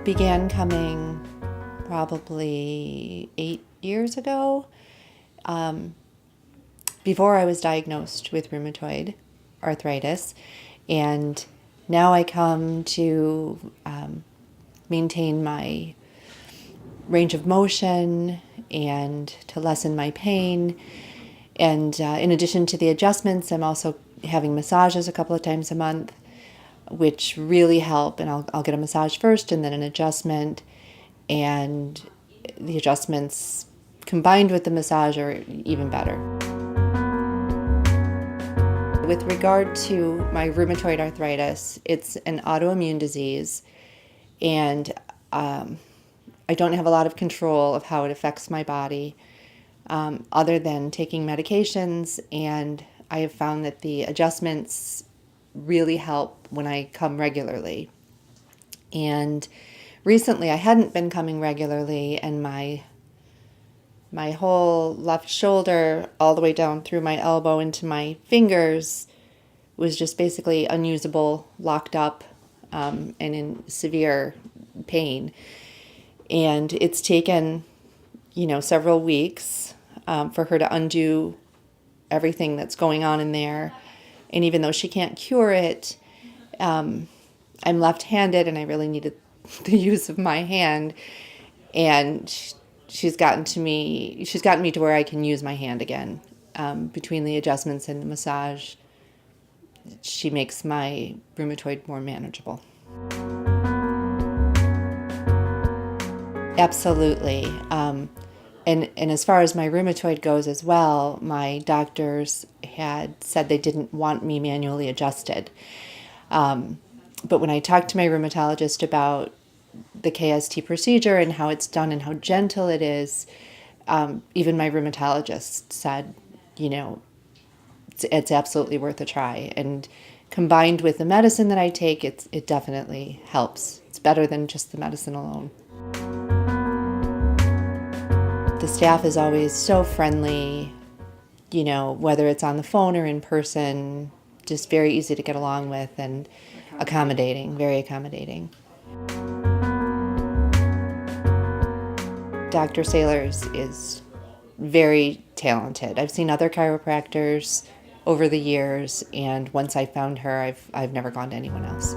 began coming probably 8 years ago, before I was diagnosed with rheumatoid arthritis. And now I come to maintain my range of motion and to lessen my pain. And in addition to the adjustments, I'm also having massages a couple of times a month, which really help. And I'll get a massage first and then an adjustment. And the adjustments combined with the massage are even better. With regard to my rheumatoid arthritis, it's an autoimmune disease, and I don't have a lot of control of how it affects my body, other than taking medications, and I have found that the adjustments really help when I come regularly. And recently I hadn't been coming regularly, and my whole left shoulder, all the way down through my elbow into my fingers, was just basically unusable, locked up, and in severe pain. And it's taken, several weeks for her to undo everything that's going on in there. And even though she can't cure it, I'm left-handed, and I really needed the use of my hand. And she's gotten me to where I can use my hand again. Between the adjustments and the massage, she makes my rheumatoid more manageable. Absolutely. And as far as my rheumatoid goes as well, my doctors had said they didn't want me manually adjusted. But when I talked to my rheumatologist about the KST procedure and how it's done and how gentle it is, even my rheumatologist said, it's absolutely worth a try. And combined with the medicine that I take, it definitely helps. It's better than just the medicine alone. The staff is always so friendly, whether it's on the phone or in person, just very easy to get along with and accommodating, very accommodating. Dr. Saylor is very talented. I've seen other chiropractors over the years, and once I found her, I've never gone to anyone else.